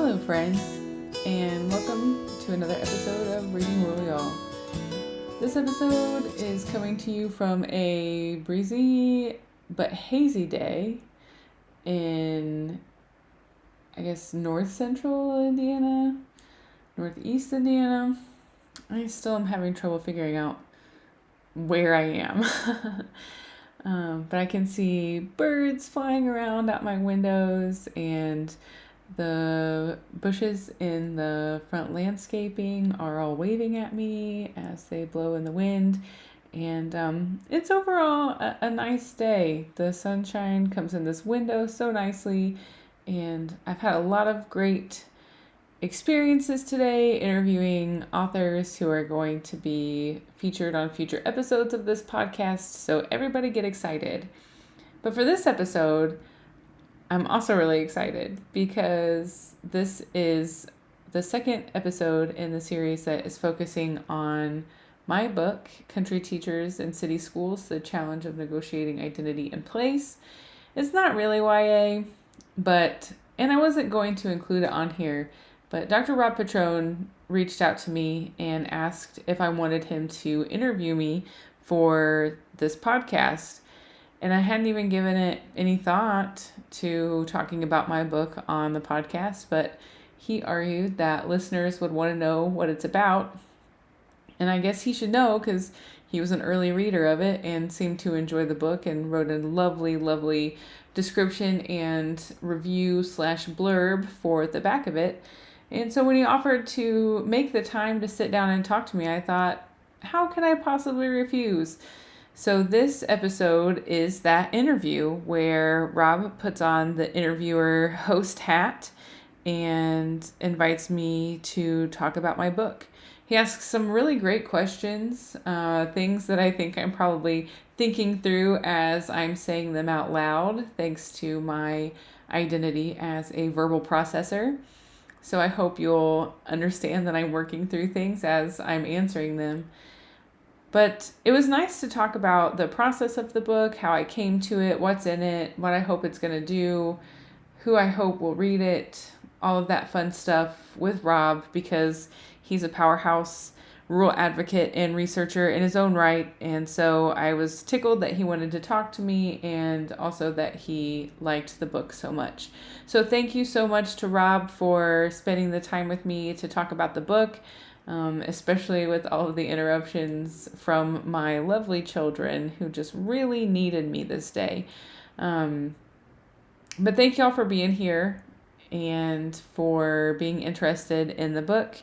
Hello, friends, and welcome to another episode of Reading Rural Y'all. This episode is coming to you from a breezy but hazy day in, I guess, north central Indiana, northeast Indiana. I still am having trouble figuring out where I am. But I can see birds flying around out my windows, and the bushes in the front landscaping are all waving at me as they blow in the wind. And it's overall a nice day. The sunshine comes in this window so nicely, and I've had a lot of great experiences today interviewing authors who are going to be featured on future episodes of this podcast. So everybody get excited. But for this episode, I'm also really excited because this is the second episode in the series that is focusing on my book, Country Teachers in City Schools, The Challenge of Negotiating Identity and Place. It's not really YA, and I wasn't going to include it on here, but Dr. Rob Petrone reached out to me and asked if I wanted him to interview me for this podcast. And I hadn't even given it any thought to talking about my book on the podcast, but he argued that listeners would want to know what it's about. And I guess he should know because he was an early reader of it and seemed to enjoy the book and wrote a lovely, lovely description and review / blurb for the back of it. And so when he offered to make the time to sit down and talk to me, I thought, how can I possibly refuse? So this episode is that interview where Rob puts on the interviewer host hat and invites me to talk about my book. He asks some really great questions, things that I think I'm probably thinking through as I'm saying them out loud, thanks to my identity as a verbal processor. So I hope you'll understand that I'm working through things as I'm answering them. But it was nice to talk about the process of the book, how I came to it, what's in it, what I hope it's going to do, who I hope will read it, all of that fun stuff with Rob, because he's a powerhouse rural advocate and researcher in his own right. And so I was tickled that he wanted to talk to me and also that he liked the book so much. So thank you so much to Rob for spending the time with me to talk about the book. Especially with all of the interruptions from my lovely children who just really needed me this day. But thank y'all for being here and for being interested in the book.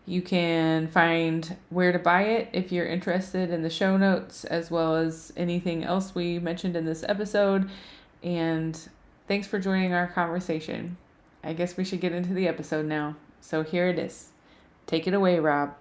You can find where to buy it if you're interested in the show notes, as well as anything else we mentioned in this episode. And thanks for joining our conversation. I guess we should get into the episode now. So here it is. Take it away, Rob.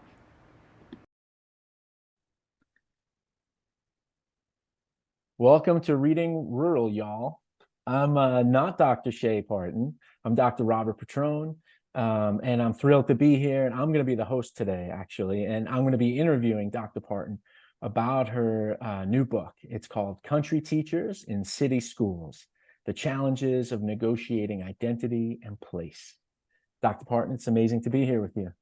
Welcome to Reading Rural, y'all. I'm not Dr. Chea Parton. I'm Dr. Robert Petrone, and I'm thrilled to be here. And I'm going to be the host today, actually. And I'm going to be interviewing Dr. Parton about her new book. It's called Country Teachers in City Schools, The Challenges of Negotiating Identity and Place. Dr. Parton, it's amazing to be here with you.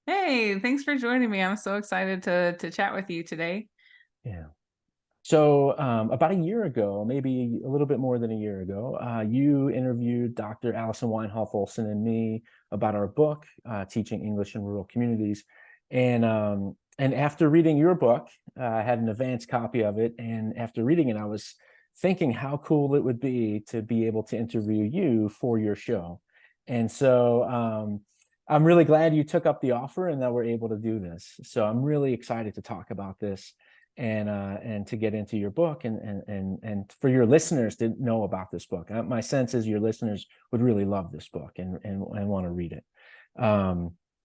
Hey, thanks for joining me. I'm so excited to chat with you today. Yeah. So about a year ago, maybe a little bit more than a year ago, you interviewed Dr. Allison Weinhoff Olson and me about our book, Teaching English in Rural Communities. And after reading your book, I had an advanced copy of it. And after reading it, I was thinking how cool it would be to be able to interview you for your show. And so I'm really glad you took up the offer and that we're able to do this. So I'm really excited to talk about this and to get into your book and for your listeners to know about this book. My sense is your listeners would really love this book and want to read it.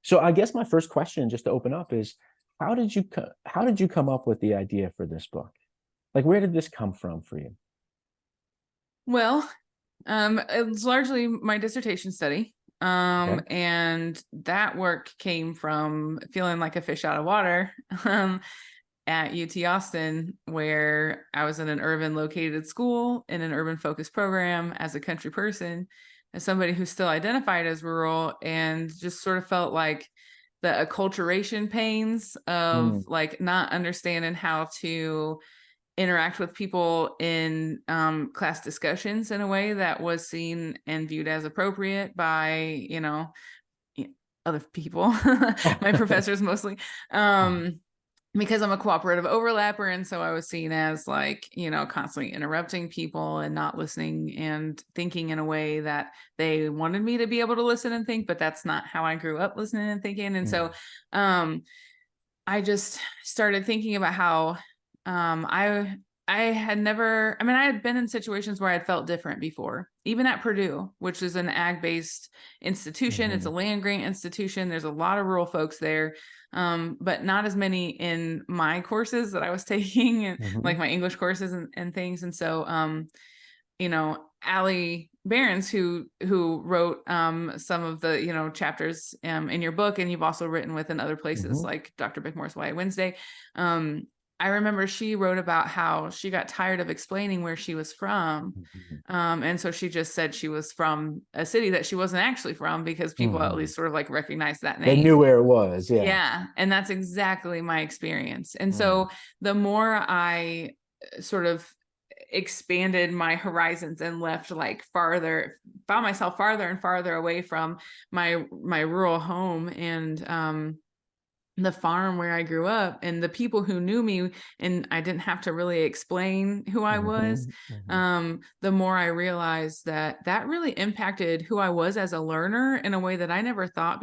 So I guess my first question, just to open up, is how did you come up with the idea for this book? Like, where did this come from for you? Well, it's largely my dissertation study. Okay. And that work came from feeling like a fish out of water. At UT Austin, where I was in an urban located school in an urban focused program as a country person. as somebody who still identified as rural, and just sort of felt like the acculturation pains of Mm. like not understanding how to interact with people in class discussions in a way that was seen and viewed as appropriate by, other people, my professors mostly. Because I'm a cooperative overlapper. And so I was seen as like, constantly interrupting people and not listening and thinking in a way that they wanted me to be able to listen and think, but that's not how I grew up listening and thinking. And so Mm. I just started thinking about how I had never, I mean, I had been in situations where I'd felt different before, even at Purdue, which is an ag-based institution. It's a Mhm. land grant institution. There's a lot of rural folks there, but not as many in my courses that I was taking, and like Mhm. my English courses and things. And so, Allie Behrens, who wrote some of the chapters in your book, and you've also written with in other places Mhm. like Dr. Bickmore's Why Wednesday. Um, I remember she wrote about how she got tired of explaining where she was from. Mhm. And so she just said she was from a city that she wasn't actually from, because people at Mhm. least sort of like recognized that They name. knew where it was, yeah. Yeah. And that's exactly my experience. And Mm. so the more I sort of expanded my horizons and left like farther, found myself farther and farther away from my rural home and the farm where I grew up and the people who knew me, and I didn't have to really explain who I was, Mhm. Mhm. the more I realized that that really impacted who I was as a learner in a way that I never thought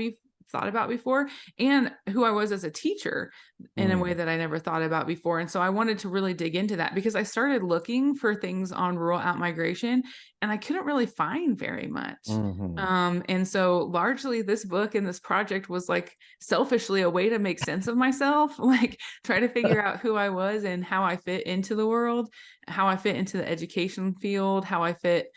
about before, and who I was as a teacher in a way Mm. that I never thought about before. And so I wanted to really dig into that, because I started looking for things on rural outmigration and I couldn't really find very much. Mhm. And so largely this book and this project was like selfishly a way to make sense of myself, like try to figure out who I was and how I fit into the world, how I fit into the education field, how I fit,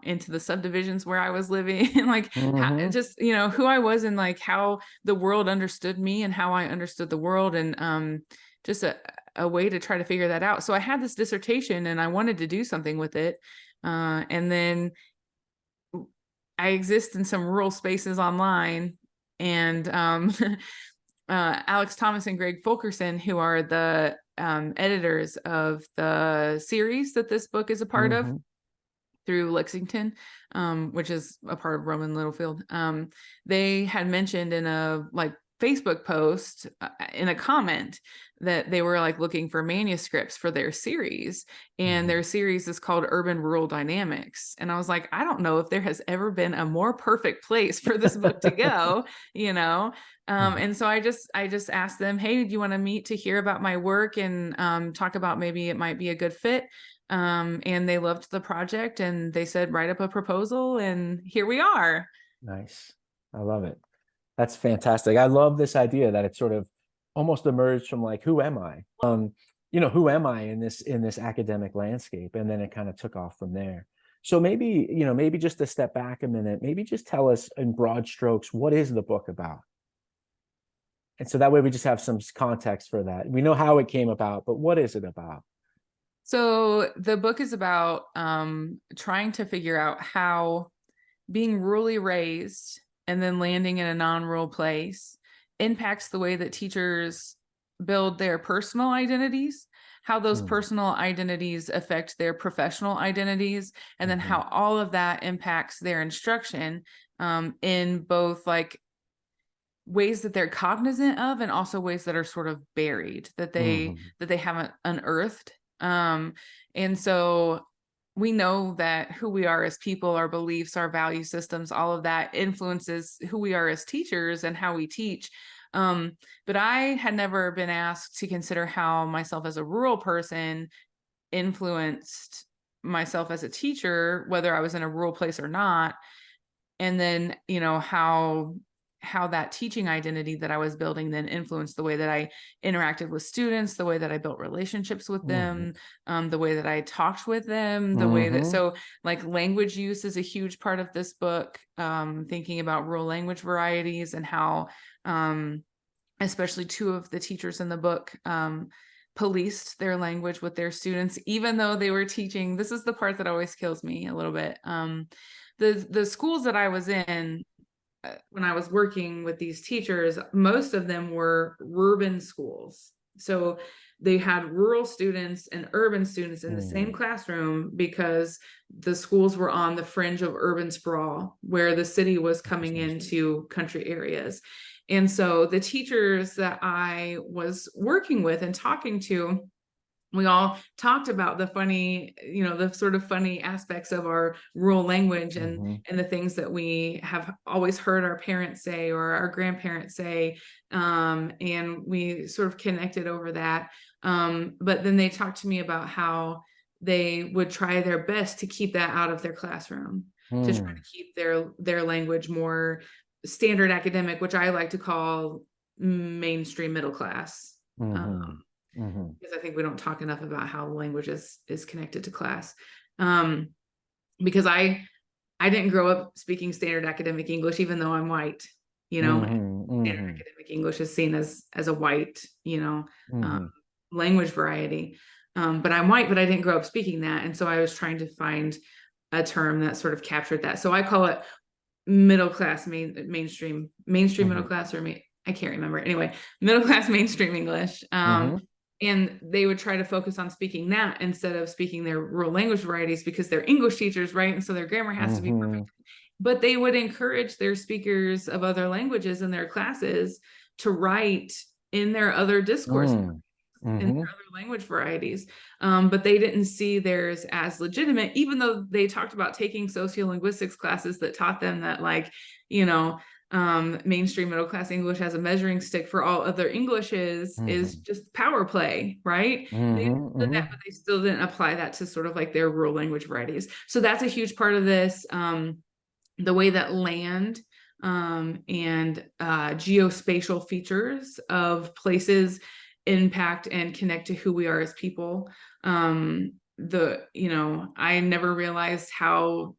into the subdivisions where I was living, and like how, Mhm. just, who I was and like how the world understood me and how I understood the world. And just a way to try to figure that out. So I had this dissertation and I wanted to do something with it. And then I exist in some rural spaces online, and Alex Thomas and Greg Fulkerson, who are the editors of the series that this book is a part of Mhm. through Lexington, which is a part of Roman Littlefield. They had mentioned in a like Facebook post in a comment that they were like looking for manuscripts for their series, and Mhm. their series is called Urban Rural Dynamics. And I was like, I don't know if there has ever been a more perfect place for this book to go, you know. Mhm. And so I just asked them, hey, do you want to meet to hear about my work and talk about maybe it might be a good fit? And they loved the project and they said, write up a proposal, and here we are. Nice. I love it. That's fantastic. I love this idea that it sort of almost emerged from like, who am I? Who am I in this academic landscape? And then it kind of took off from there. So maybe, maybe just to step back a minute, maybe just tell us in broad strokes, what is the book about? And so that way we just have some context for that. We know how it came about, but what is it about? So the book is about trying to figure out how being rurally raised and then landing in a non-rural place impacts the way that teachers build their personal identities, how those Mm. personal identities affect their professional identities, and then Mhm. how all of that impacts their instruction, in both like ways that they're cognizant of and also ways that are sort of buried, Mhm. that they haven't unearthed. And so we know that who we are as people, our beliefs, our value systems, all of that influences who we are as teachers and how we teach. But I had never been asked to consider how myself as a rural person influenced myself as a teacher, whether I was in a rural place or not. And then how that teaching identity that I was building then influenced the way that I interacted with students, the way that I built relationships with Mhm. them, the way that I talked with them, the way that, Mhm. so like language use is a huge part of this book, thinking about rural language varieties and how, especially two of the teachers in the book, policed their language with their students, even though they were teaching. This is the part that always kills me a little bit. The schools that I was in, when I was working with these teachers, most of them were urban schools. So they had rural students and urban students in the same classroom because the schools were on the fringe of urban sprawl, where the city was coming into country areas. And so the teachers that I was working with and talking to, we all talked about the funny, the sort of funny aspects of our rural language and the things that we have always heard our parents say or our grandparents say. And we sort of connected over that. But then they talked to me about how they would try their best to keep that out of their classroom, to try to keep their language more standard academic, which I like to call mainstream middle class. Because I think we don't talk enough about how language is connected to class. Because I didn't grow up speaking standard academic English, even though I'm white. Standard academic English is seen as a white, language variety. But I'm white, but I didn't grow up speaking that. And so I was trying to find a term that sort of captured that. So I call it middle class mainstream middle class, or I can't remember. Anyway, middle class mainstream English. And they would try to focus on speaking that instead of speaking their rural language varieties, because they're English teachers, right? And so their grammar has to be perfect. But they would encourage their speakers of other languages in their classes to write in their other discourse, in their other language varieties. But they didn't see theirs as legitimate, even though they talked about taking sociolinguistics classes that taught them that, mainstream middle class English as a measuring stick for all other Englishes is just power play, right? They did that, but they still didn't apply that to sort of like their rural language varieties. So that's a huge part of this. The way that land and geospatial features of places impact and connect to who we are as people. I never realized how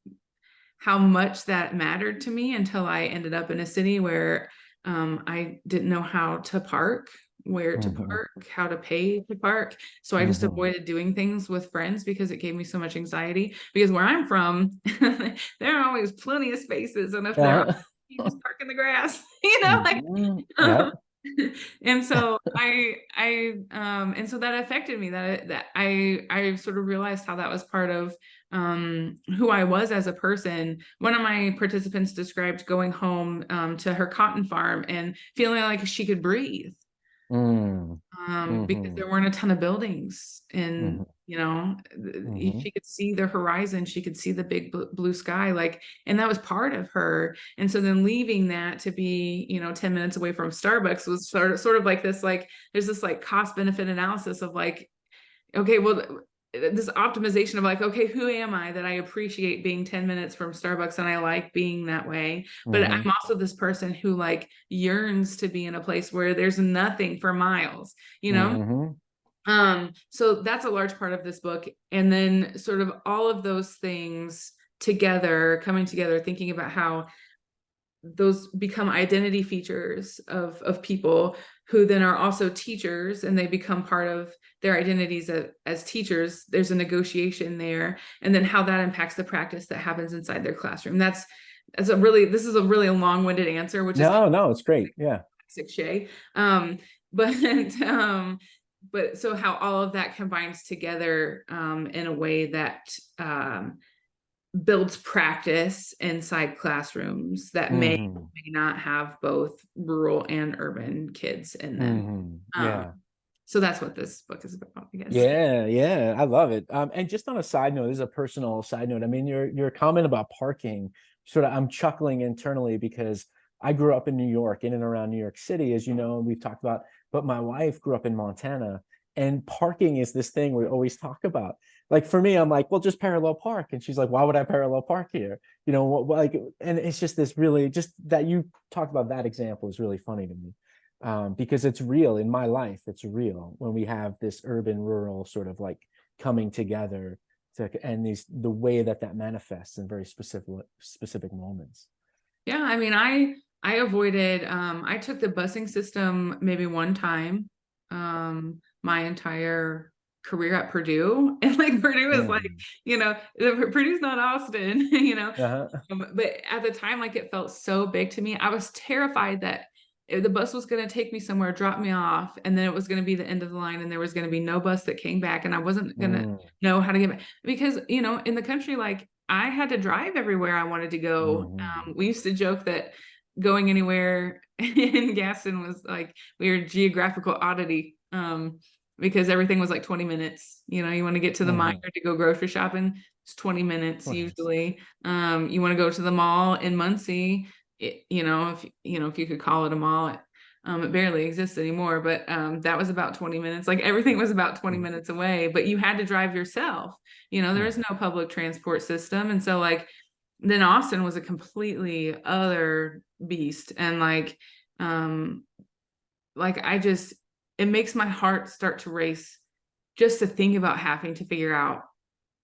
much that mattered to me until I ended up in a city where I didn't know how to park, where to park, how to pay to park. So I just avoided doing things with friends because it gave me so much anxiety. Because where I'm from, there are always plenty of spaces, and if there are, you just park in the grass, And so and so that affected me, that I sort of realized how that was part of who I was as a person. One of my participants described going home to her cotton farm and feeling like she could breathe. Because there weren't a ton of buildings, and she could see the horizon, she could see the big blue sky, and that was part of her. And so then leaving that to be 10 minutes away from Starbucks was sort of like this, there's this cost benefit analysis of okay, well, this optimization of okay, who am I that I appreciate being 10 minutes from Starbucks and I like being that way, but I'm also this person who yearns to be in a place where there's nothing for miles, so that's a large part of this book. And then sort of all of those things coming together, thinking about how those become identity features of people who then are also teachers, and they become part of their identities as teachers. There's a negotiation there, and then how that impacts the practice that happens inside their classroom. This is a really long-winded answer, which no, it's great. Yeah. Classic Chea. But so how all of that combines together in a way that builds practice inside classrooms that may not have both rural and urban kids in them. So that's what this book is about, I guess. Yeah, I love it. And just on a side note, this is a personal side note. I mean, your comment about parking, I'm chuckling internally because I grew up in New York, in and around New York City, as you know, and we've talked about, but my wife grew up in Montana, and parking is this thing we always talk about. For me, I'm like, well, just parallel park. And she's like, why would I parallel park here? And it's just this really, just that you talked about that example is really funny to me. Because it's real in my life. It's real when we have this urban rural sort of coming together and the way that manifests in very specific moments. Yeah. I mean, I avoided, I took the busing system maybe one time my entire career at Purdue. And like Purdue is like, Mm. Purdue's not Austin, Uh-huh. But at the time, like it felt so big to me. I was terrified that the bus was going to take me somewhere, drop me off, and then it was going to be the end of the line, and there was going to be no bus that came back, and I wasn't going to Mm. know how to get back because in the country, like I had to drive everywhere I wanted to go. Mhm. We used to joke that going anywhere in Gaston was like we were a geographical oddity. Because everything was like 20 minutes. You want to get to the mine Mhm. to go grocery shopping, it's 20 minutes 20 minutes. usually. You want to go to the mall in Muncie, if you could call it a mall. It barely exists anymore, but that was about 20 minutes. Like everything was about 20 Mhm. minutes away, but you had to drive yourself. There is Mhm. no public transport system. And so like then Austin was a completely other beast. And like I just it makes my heart start to race just to think about having to figure out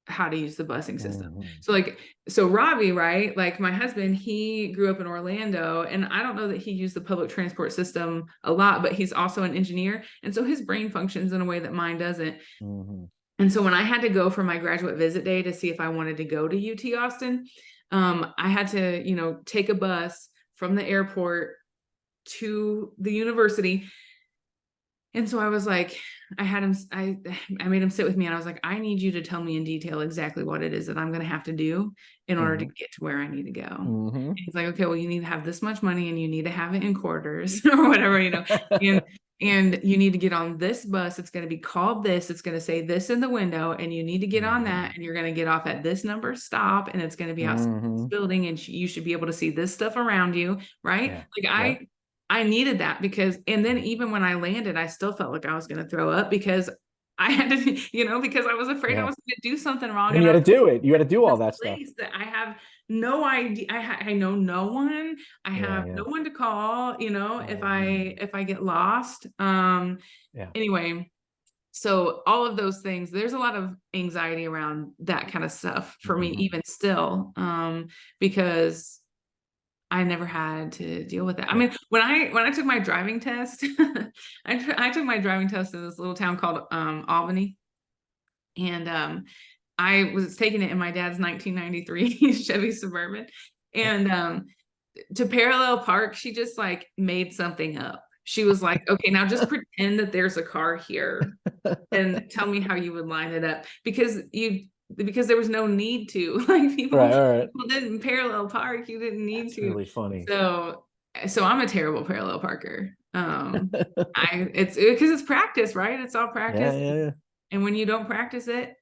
how to use the busing system. Mhm. So Robbie, right? Like my husband, he grew up in Orlando, and I don't know that he used the public transport system a lot, but he's also an engineer. And so his brain functions in a way that mine doesn't. Mhm. And so when I had to go for my graduate visit day to see if I wanted to go to UT Austin, I had to, take a bus from the airport to the university. And so I was like, I made him sit with me, and I was like, I need you to tell me in detail exactly what it is that I'm going to have to do in order to Mhm. get to where I need to go. And Mhm. he's like, okay, well, you need to have this much money and you need to have it in quarters or whatever, and, and you need to get on this bus. It's going to be called this. It's going to say this in the window, and you need to get on that, Mhm. and you're going to get off at this number stop, and it's going to be outside this Mhm. building, and you should be able to see this stuff around you. Right. Yeah. Like Yeah. I needed that and then Mhm. even when I landed, I still felt like I was going to throw up because I had to, because I was afraid I Yeah. was going to do something wrong. And And you I had was to do it. You had to do in all this that stuff. place that I have no idea. I know no one. I Yeah. have Yeah. no one to call, if I Mhm. if I get lost. Yeah. Anyway, so all of those things, there's a lot of anxiety around that kind of stuff for me, Mhm. even still, because I never had to deal with that. I Yeah. mean, when I took my driving test, I took my driving test in this little town called Albany, and I was taking it in my dad's 1993 Chevy Suburban, and to parallel park, she just like made something up. She was like, "Okay, now just pretend that there's a car here, and tell me how you would line it up," because there was no need to. Like Right. All right. people didn't parallel park, you didn't need That's to. really funny. So I'm a terrible parallel parker. It's because it's practice, right? It's all Yeah. practice. Yeah. Yeah. And when you don't practice it,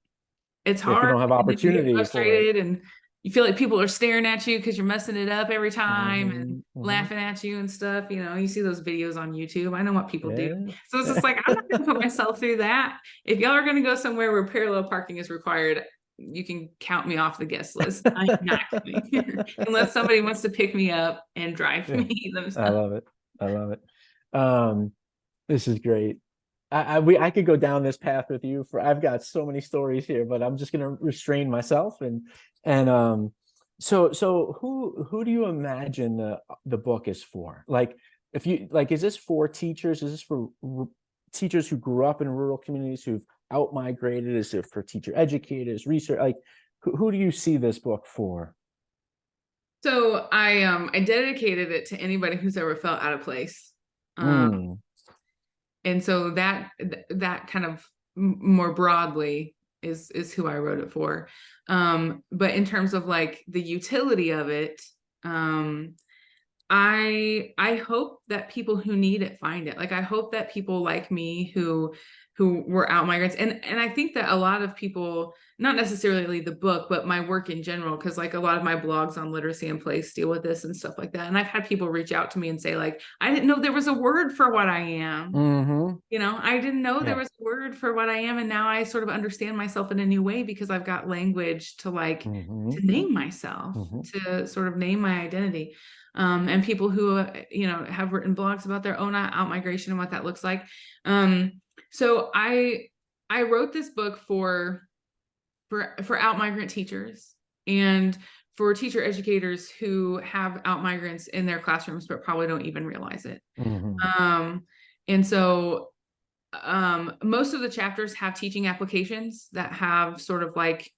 it's If you hard, don't have and then you get opportunity for it. frustrated, and you feel like people are staring at you because you're messing it up every time and Mhm. Mhm. laughing at you and stuff. You see those videos on YouTube. I know what people do. Yeah. So it's just like, I'm not going to put myself through that. If y'all are going to go somewhere where parallel parking is required, you can count me off the guest list. I'm not coming unless somebody wants to pick me up and drive Yeah. me I themselves. love it. I love it. This is great. I could go down this path with you for I've got so many stories here, but I'm just gonna restrain myself and so who do you imagine the book is for? Like if you like, is this for teachers? Is this for teachers who grew up in rural communities who've out migrated? Is it for teacher educators, research? Like who do you see this book for? So I dedicated it to anybody who's ever felt out of place. Um, Mm, and so that kind of more broadly is who I wrote it for. But in terms of like the utility of it, um, I hope that people who need it find it. Like I hope that people like me who were out migrants, and I think that a lot of people, not necessarily the book, but my work in general, because like a lot of my blogs on literacy and place deal with this and stuff like that. And I've had people reach out to me and say like, I didn't know there was a word for what I am. hmm. I didn't know there Yeah. was a word for what I am, and now I sort of understand myself in a new way because I've got language to like Hmm. to name myself, Hmm. to sort of name my identity. And people who have written blogs about their own out migration and what that looks like. So I wrote this book for out migrant teachers and for teacher educators who have out migrants in their classrooms but probably don't even realize it. Hmm. Um, and so most of the chapters have teaching applications that have sort of like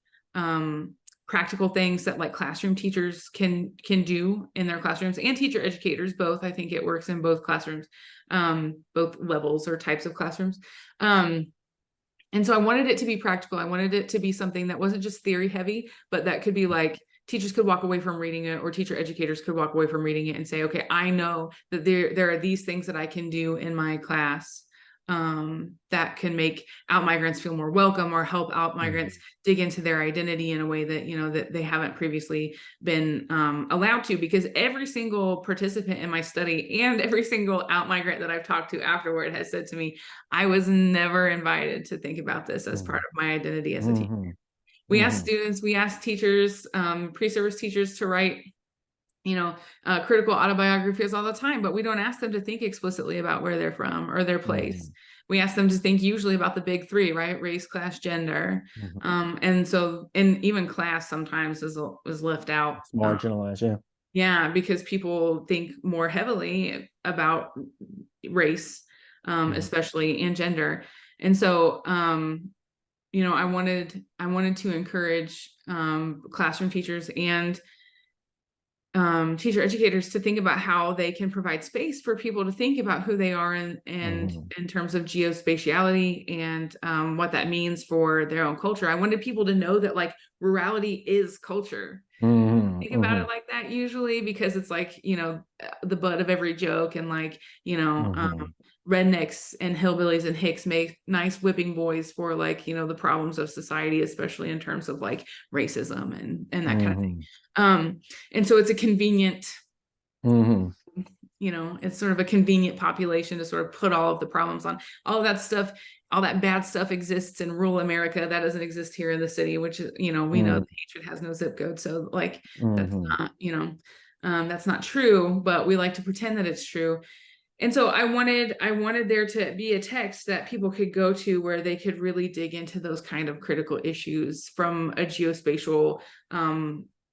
practical things that like classroom teachers can do in their classrooms, and teacher educators both. I think it works in both classrooms, both levels or types of classrooms. And so I wanted it to be practical. I wanted it to be something that wasn't just theory heavy, but that could be like teachers could walk away from reading it, or teacher educators could walk away from reading it and say, okay, I know that there are these things that I can do in my class that can make out migrants feel more welcome, or help out migrants dig into their identity in a way that, that they haven't previously been allowed to. Because every single participant in my study and every single out migrant that I've talked to afterward has said to me, I was never invited to think about this as part of my identity as a teacher. We ask students, we ask teachers, pre-service teachers to write critical autobiographies all the time, but we don't ask them to think explicitly about where they're from or their place. We ask them to think usually about the big three, right? Race, class, gender. And even class sometimes is left out. It's marginalized, yeah, because people think more heavily about race, especially, and gender. And so, I wanted to encourage classroom teachers and teacher educators to think about how they can provide space for people to think about who they are, and in terms of geospatiality and what that means for their own culture. I wanted people to know that like rurality is culture. Think about it like that usually, because it's like, the butt of every joke, and like, rednecks and hillbillies and hicks make nice whipping boys for like, the problems of society, especially in terms of like racism and that kind of thing. And so it's a convenient, it's sort of a convenient population to sort of put all of the problems on. All of that stuff, all that bad stuff exists in rural America. That doesn't exist here in the city, which is, we know that hatred has no zip code. So like, that's not, that's not true, but we like to pretend that it's true. And so I wanted there to be a text that people could go to where they could really dig into those kind of critical issues from a geospatial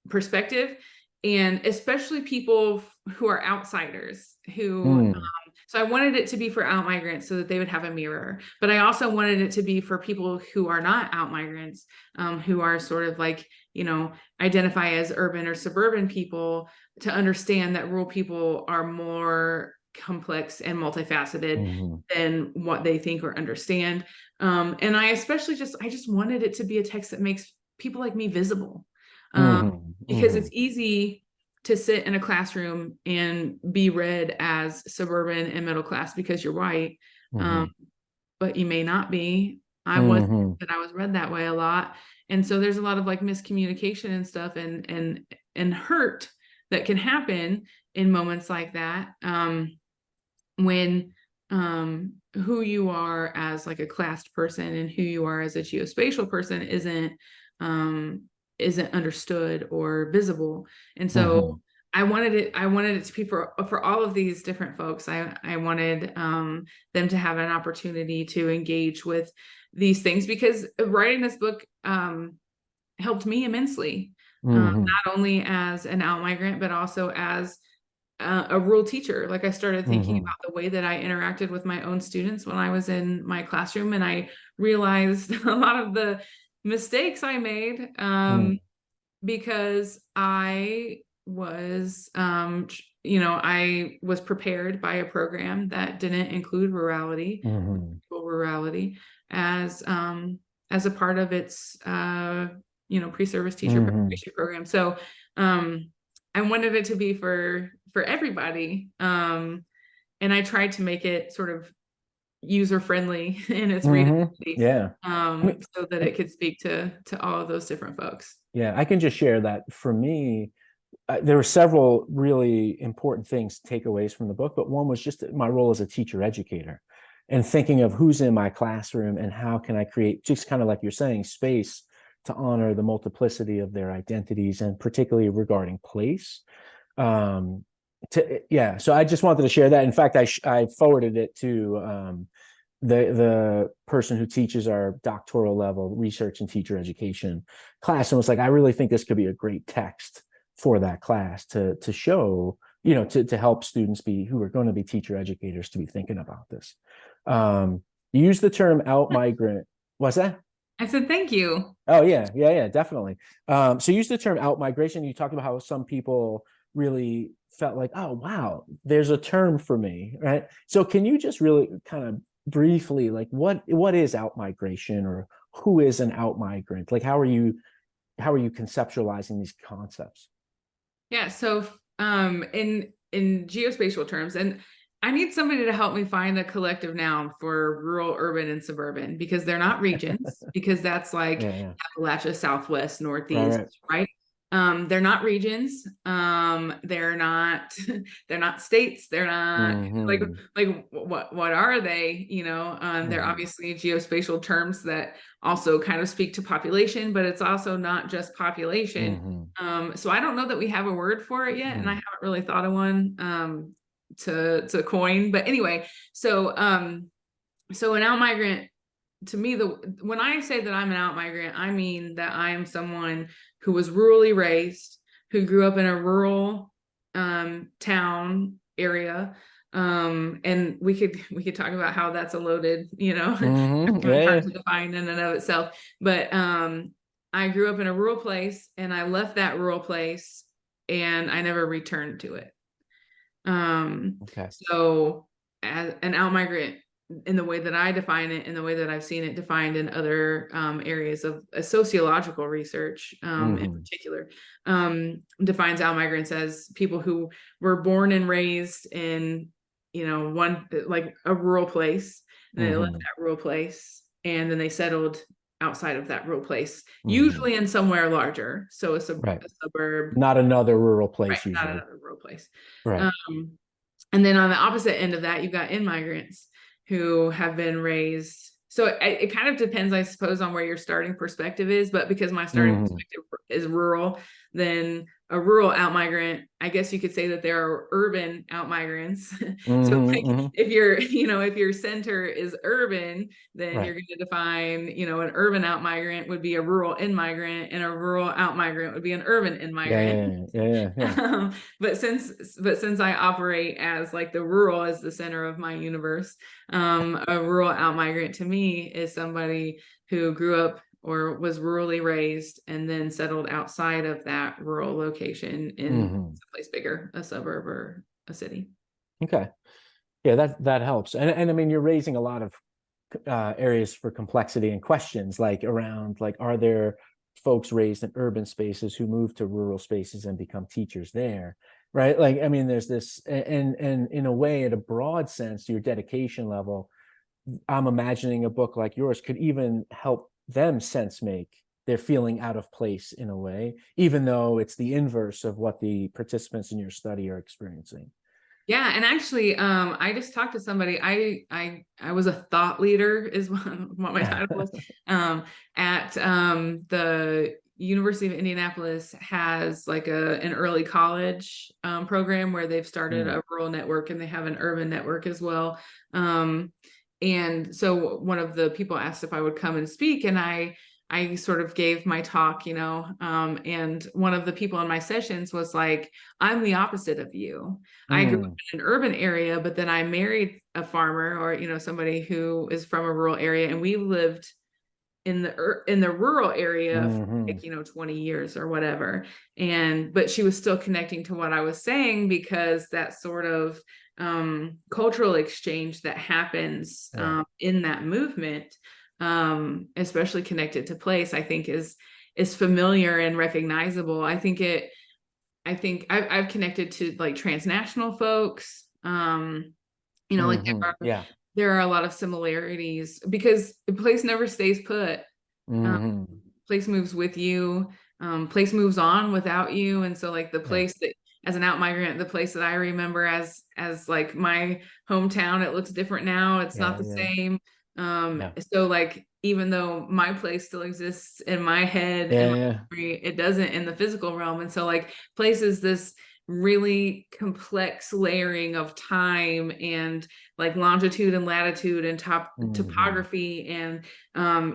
perspective, and especially people who are outsiders who so I wanted it to be for out migrants so that they would have a mirror, but I also wanted it to be for people who are not out migrants, who are sort of like, identify as urban or suburban people, to understand that rural people are more complex and multifaceted than what they think or understand. And I especially I just wanted it to be a text that makes people like me visible, because it's easy to sit in a classroom and be read as suburban and middle class because you're white, but you may not be. I wasn't, but I was read that way a lot. And so there's a lot of like miscommunication and stuff, and hurt that can happen in moments like that, when who you are as like a classed person and who you are as a geospatial person isn't understood or visible. And so I wanted it to be for all of these different folks. I wanted them to have an opportunity to engage with these things, because writing this book helped me immensely, not only as an out migrant, but also as a rural teacher. Like I started thinking about the way that I interacted with my own students when I was in my classroom, and I realized a lot of the mistakes I made because I was, I was prepared by a program that didn't include rurality, as a part of its, pre-service teacher preparation program. So I wanted it to be for everybody. And I tried to make it sort of user-friendly in its readability, so that it could speak to all of those different folks. Yeah, I can just share that for me, there were several really important things, takeaways from the book, but one was just my role as a teacher educator, and thinking of who's in my classroom and how can I create, just kind of like you're saying, space to honor the multiplicity of their identities, and particularly regarding place. So I just wanted to share that. In fact, I forwarded it to the person who teaches our doctoral level research and teacher education class, and was like, I really think this could be a great text for that class to show, to help students who are going to be teacher educators to be thinking about this. You use the term out migrant. What's that? I said, thank you. Oh yeah, definitely. So you use the term out migration. You talked about how some people really felt like, oh wow, there's a term for me, right? So can you just really kind of briefly, like, what is out migration, or who is an out migrant? Like, how are you conceptualizing these concepts? Yeah. So, in geospatial terms, and I need somebody to help me find a collective noun for rural, urban, and suburban, because they're not regions, because that's like Yeah, yeah. Appalachia, Southwest, Right, Northeast, right. right? They're not regions. They're not they're not states. They're not like Mm-hmm. what are they? They're Mm-hmm. obviously geospatial terms that also kind of speak to population, but it's also not just population. Mm-hmm. So I don't know that we have a word for it yet, and I Mm-hmm. haven't really thought of one to coin. But anyway, so an out migrant, to me, when I say that I'm an out migrant, I mean that I am someone who was rurally raised, who grew up in a rural town area. And we could talk about how that's a loaded, Mm-hmm. kind Yeah, of hard yeah. to define in and of itself. But I grew up in a rural place, and I left that rural place, and I never returned to it. Okay. So as an out migrant, in the way that I define it, in the way that I've seen it defined in other areas of sociological research, in Mm-hmm. particular, defines out migrants as people who were born and raised in, one like a rural place, and they left Mm-hmm. that rural place, and then they settled outside of that rural place, Mm-hmm. usually in somewhere larger, so Right. a suburb, Not another rural right? place Not usually. another rural place. Right. Um, and then on the opposite end of that, you've got immigrants who have been raised. So it kind of depends, I suppose, on where your starting perspective is. But because my starting Mm-hmm. perspective is rural, then a rural out migrant, I guess you could say that there are urban out migrants. So Mm-hmm. like Mm-hmm. if if your center is urban, then you're Right. going to define, an urban out migrant would be a rural in migrant, and a rural out migrant would be an urban in Yeah, migrant. yeah, yeah, yeah, yeah, yeah. But since I operate as like the rural as the center of my universe, a rural out migrant to me is somebody who grew up or was rurally raised and then settled outside of that rural location in Mm-hmm. someplace bigger, a suburb or a city. Okay. Yeah, that helps. And I mean, you're raising a lot of areas for complexity and questions, like around, like, are there folks raised in urban spaces who move to rural spaces and become teachers there, right? Like, I mean, there's this, and in a way, at a broad sense, your dedication level, I'm imagining a book like yours could even help them sense make their feeling out of place in a way, even though it's the inverse of what the participants in your study are experiencing. Yeah, and actually, I just talked to somebody. I was a thought leader, is what my title was. Um, at the University of Indianapolis has like an early college program where they've started Mm, a rural network, and they have an urban network as well. Um, and so one of the people asked if I would come and speak, and I sort of gave my talk, and one of the people in my sessions was like, I'm the opposite of you. I grew up mm, in an urban area, but then I married a farmer, or somebody who is from a rural area, and we lived in the rural area for mm-hmm. like 20 years or whatever. But she was still connecting to what I was saying, because that sort of cultural exchange that happens Right. in that movement, especially connected to place, I think is familiar and recognizable. I think I've connected to like transnational folks. Like Mm-hmm. Yeah. there are a lot of similarities, because the place never stays put. Um, Mm-hmm. place moves with you. Place moves on without you. And so like the Yeah. place that, as an out migrant, the place that I remember as like my hometown, it looks different now. It's not Yeah. the Yeah. same. Yeah. So like even though my place still exists in my head and my Yeah. memory, it doesn't in the physical realm. And so like place is this really complex layering of time and like longitude and latitude and Mm-hmm. topography and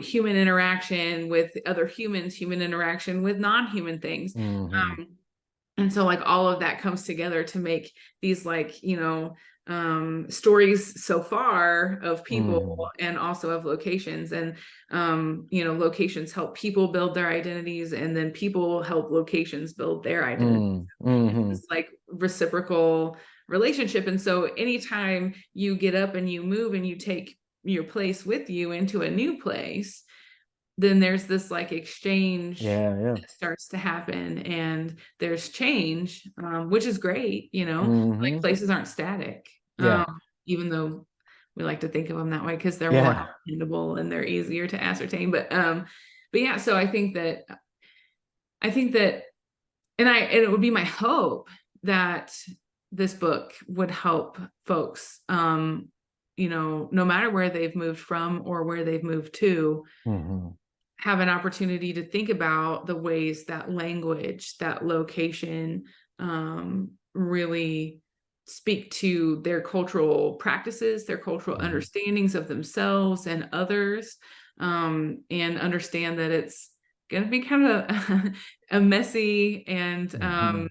human interaction with other humans, human interaction with non-human things. Mm-hmm. And so like all of that comes together to make these like stories so far of people Mm, and also of locations. And locations help people build their identities, and then people help locations build their identity. It's mm-hmm. this like reciprocal relationship. And so anytime you get up and you move and you take your place with you into a new place, then there's this like exchange Yeah, yeah. that starts to happen, and there's change, which is great. Like Mm-hmm. places aren't static, Yeah, even though we like to think of them that way because they're more yeah. apprehendable and they're easier to ascertain. But yeah, so I think that and it would be my hope that this book would help folks, no matter where they've moved from or where they've moved to, Mm-hmm. have an opportunity to think about the ways that language, that location, really speak to their cultural practices, their cultural Mm-hmm. understandings of themselves and others, and understand that it's going to be kind of a messy and Mm-hmm.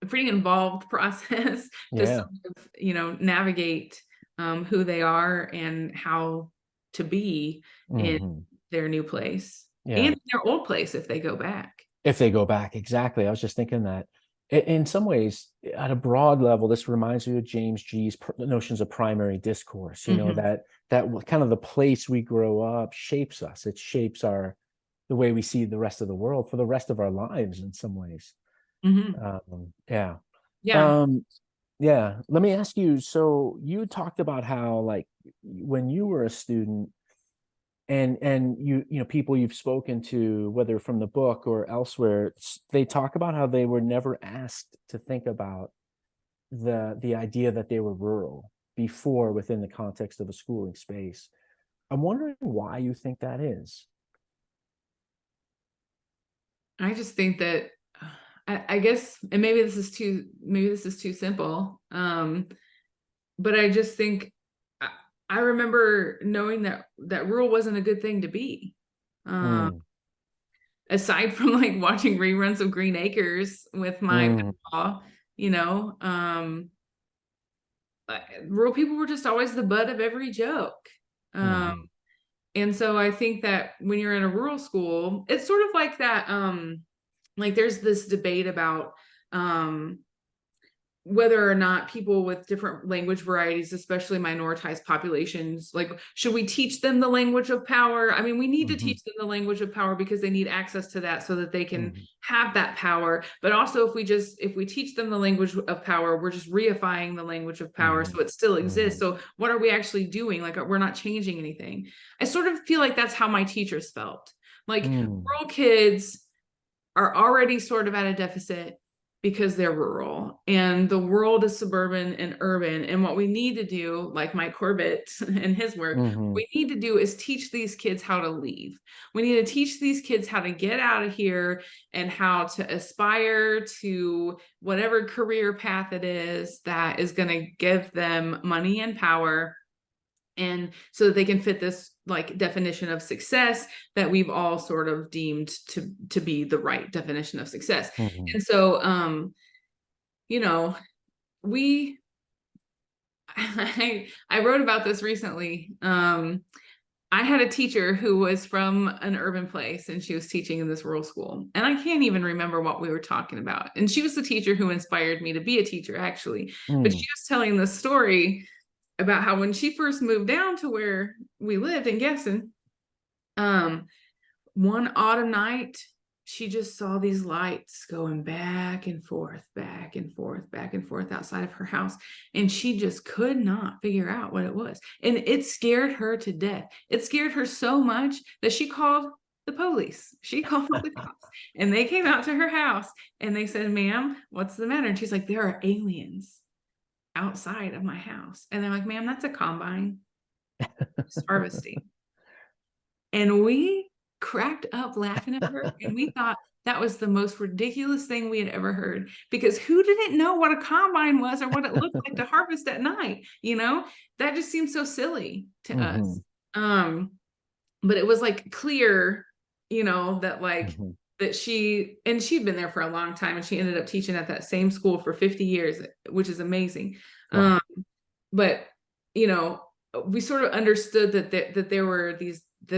pretty involved process to Yeah. sort of, navigate who they are and how to be in Mm-hmm. their new place Yeah. and their old place if they go back. If they go back, exactly. I was just thinking that in some ways, at a broad level, this reminds me of James G's notions of primary discourse, Hmm. that kind of the place we grow up shapes us. It shapes the way we see the rest of the world for the rest of our lives in some ways. Hmm. Yeah. Yeah. Um, yeah. Let me ask you, so you talked about how like when you were a student, and people you've spoken to, whether from the book or elsewhere, they talk about how they were never asked to think about the idea that they were rural before within the context of a schooling space. I'm wondering why you think that is. I just think that I guess, and maybe this is too simple. But I just think I, I remember knowing that rural wasn't a good thing to be. Um, Mm, Aside from like watching reruns of Green Acres with my mm, grandpa, you know, rural people were just always the butt of every joke. Um, mm, and so I think that when you're in a rural school, it's sort of like that. Like there's this debate about um, whether or not people with different language varieties, especially minoritized populations, like should we teach them the language of power? I mean, we need to mhm, teach them the language of power because they need access to that so that they can mhm, have that power. But also if we teach them the language of power, we're just reifying the language of power mhm, so it still exists. mhm, So what are we actually doing? Like we're not changing anything. I sort of feel like that's how my teachers felt. Like mm, rural kids are already sort of at a deficit because they're rural and the world is suburban and urban. And what we need to do, like Mike Corbett and his work, what mhm, we need to do is teach these kids how to leave. We need to teach these kids how to get out of here and how to aspire to whatever career path it is that is going to give them money and power, and so that they can fit this like definition of success that we've all sort of deemed to be the right definition of success. mhm, And so you know we I wrote about this recently. I had a teacher who was from an urban place and she was teaching in this rural school. And I can't even remember what we were talking about. And she was the teacher who inspired me to be a teacher, actually. But she mm, was telling this story about how when she first moved down to where we lived in Gesson, um, one autumn night, she just saw these lights going back and forth, back and forth, back and forth outside of her house. And she just could not figure out what it was. And it scared her to death. It scared her so much that she called the police. She called the cops and they came out to her house and they said, "Ma'am, what's the matter?" And she's like, "There are aliens outside of my house." And they're like, "Ma'am, that's a combine. It's harvesting." And we cracked up laughing at her. And we thought that was the most ridiculous thing we had ever heard, because who didn't know what a combine was or what it looked like to harvest at night? That just seemed so silly to us. mhm, Um, but it was like clear, that like mhm. that she'd been there for a long time and she ended up teaching at that same school for 50 years, which is amazing. Wow. but you know, we sort of understood that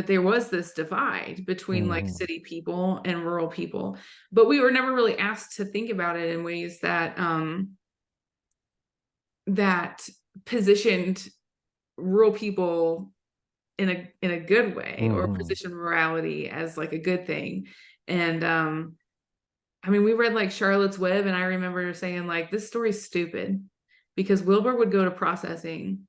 there was this divide between like Mhm. city people and rural people, but we were never really asked to think about it in ways that positioned rural people in a good way, or Mhm. positioned rurality as like a good thing. And I mean, we read like Charlotte's Web, and I remember saying like, this story's stupid because Wilbur would go to processing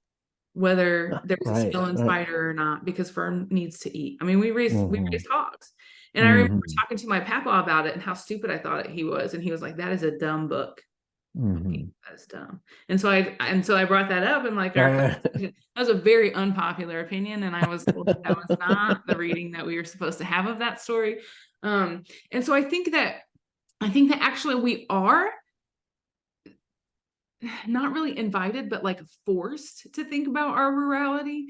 whether there's a Right, spill right. inside her or not, because Fern needs to eat. I mean, we Mhm. raised hogs. And I remember Mhm. talking to my papa about it and how stupid I thought he was. And he was like, that is a dumb book. Like, Mhm. that's dumb. And so I brought that up in like our Uh, conversation. That was a very unpopular opinion, and I was told that that was not the reading that we were supposed to have of that story. And so I think that actually we are not really invited, but like forced to think about our rurality,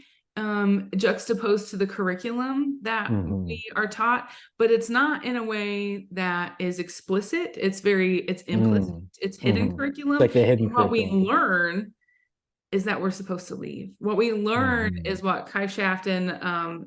juxtaposed to the curriculum that Mhm. we are taught. But it's not in a way that is explicit. It's implicit, Mm. it's hidden Mhm. curriculum. Like the hidden And what we curriculum. learn is that we're supposed to leave. What we learn Mhm. is what Kai Shafton,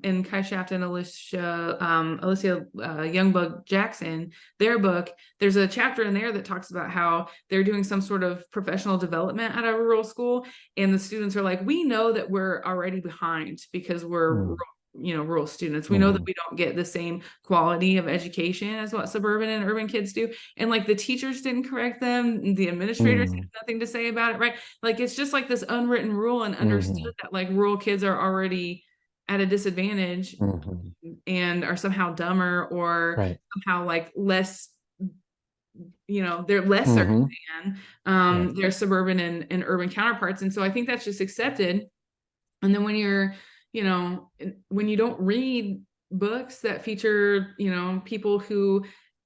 and Kai Shafton, Alicia Youngblood Jackson, their book. There's a chapter in there that talks about how they're doing some sort of professional development at a rural school, and the students are like, "We know that we're already behind because we're rural, Mhm. rural students. We know that Mhm. we don't get the same quality of education as what suburban and urban kids do." And like the teachers didn't correct them, the administrators Mhm. had nothing to say about it, right? Like it's just like this unwritten rule, and understood Mhm. that like rural kids are already at a disadvantage Mhm. and are somehow dumber, or Right. somehow like less, they're lesser Mhm. than Right. their suburban and urban counterparts. And so I think that's just accepted. And then when you don't read books that feature, people who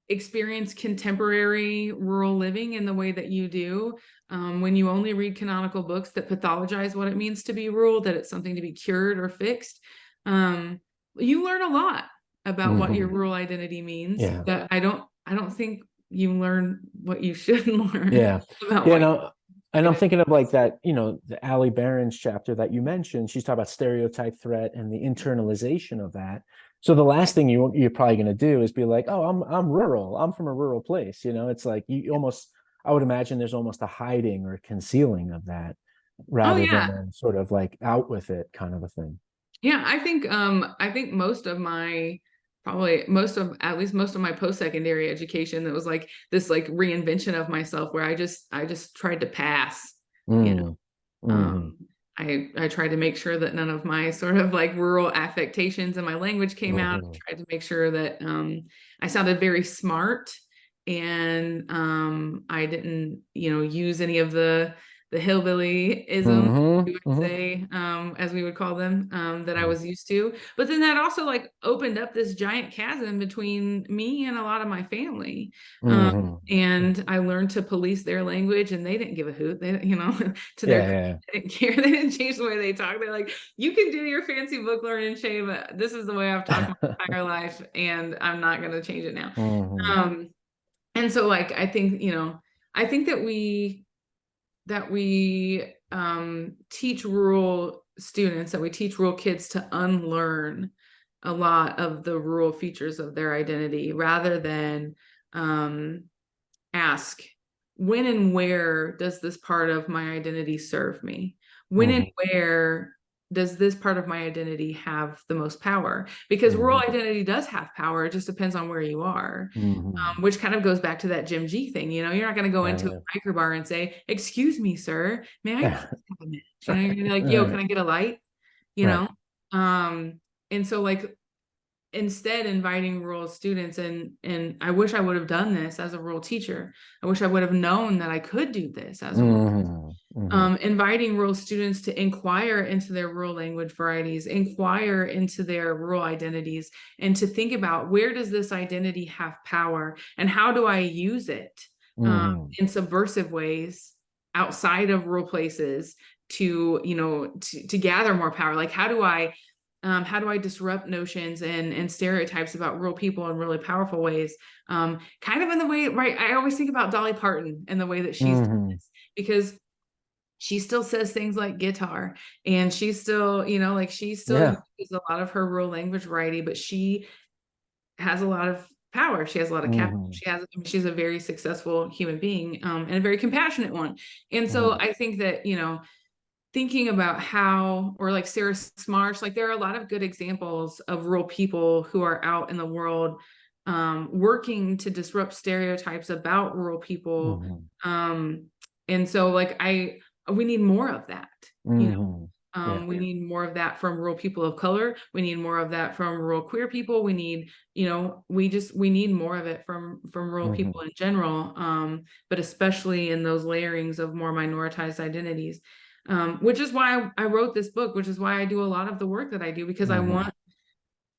experience contemporary rural living in the way that you do, when you only read canonical books that pathologize what it means to be rural, that it's something to be cured or fixed, um, you learn a lot about what your Mhm. rural identity means. Yeah. But I don't think you learn what you should learn Yeah. about Yeah, what no, and your I'm thinking of like that, the Allie Barron's chapter that you mentioned. She's talking about stereotype threat and the internalization of that. So the last thing you're probably going to do is be like, "Oh, I'm rural. I'm from a rural place." It's like you almost, I would imagine there's almost a hiding or concealing of that Oh rather yeah. than a sort of like out with it kind of a thing. Yeah, I think most of my post-secondary education, that was like this like reinvention of myself, where I just tried to pass, you know. Mm. Hmm. I tried to make sure that none of my sort of like rural affectations in my language came out. Hmm. I tried to make sure that I sounded very smart, and I didn't, use any of the hillbilly isms, Hmm. we would Hmm. say, as we would call them, that I was used to. But then that also like opened up this giant chasm between me and a lot of my family. Um, Hmm. and I learned to police their language, and they didn't give a hoot. They, to their Yeah, credit, yeah, they didn't care. They didn't change the way they talk. They're like, you can do your fancy book learning, Shay, but this is the way I've talked my yeah. entire life, and I'm not going to change it now. Hmm. Um, and so like I think that we teach rural students, that we teach rural kids to unlearn a lot of the rural features of their identity, rather than um, ask, when and where does this part of my identity serve me? When and Hmm. where does this part of my identity have the most power? Because rural Hmm. identity does have power. It just depends on where you are, Hmm. which kind of goes back to that Jim G thing. You're not going to go into Right. a biker bar and say, "Excuse me, sir, may I please Yeah. have a minute?" You're gonna be like, "Yo, can Right. I get a light?" You Right. know. Um, and so like instead inviting rural students, and I wish I would have done this as a rural teacher. I wish I would have known that I could do this as a rural, Hmm. Hmm. inviting rural students to inquire into their rural language varieties, inquire into their rural identities, and to think about, where does this identity have power, and how do I use it Hmm. in subversive ways outside of rural places, to gather more power. Like how do I disrupt notions and stereotypes about rural people in really powerful ways? Kind of in the way, right? I always think about Dolly Parton and the way that she's done Hmm. this, because she still says things like guitar, and she still, like she still Yeah. uses a lot of her rural language variety, but she has a lot of power. She has a lot of capital. Hmm. She's a very successful human being, and a very compassionate one. And so Hmm. I think that, thinking about how, or like Sarah Smarsh, like there are a lot of good examples of rural people who are out in the world, working to disrupt stereotypes about rural people. Hmm. Um, and so like we need more of that, you know. Hmm. Yeah. We need more of that from rural people of color. We need more of that from rural queer people. We need, we need more of it from rural Hmm. people in general, but especially in those layerings of more minoritized identities. Which is why I wrote this book, which is why I do a lot of the work that I do, because Hmm.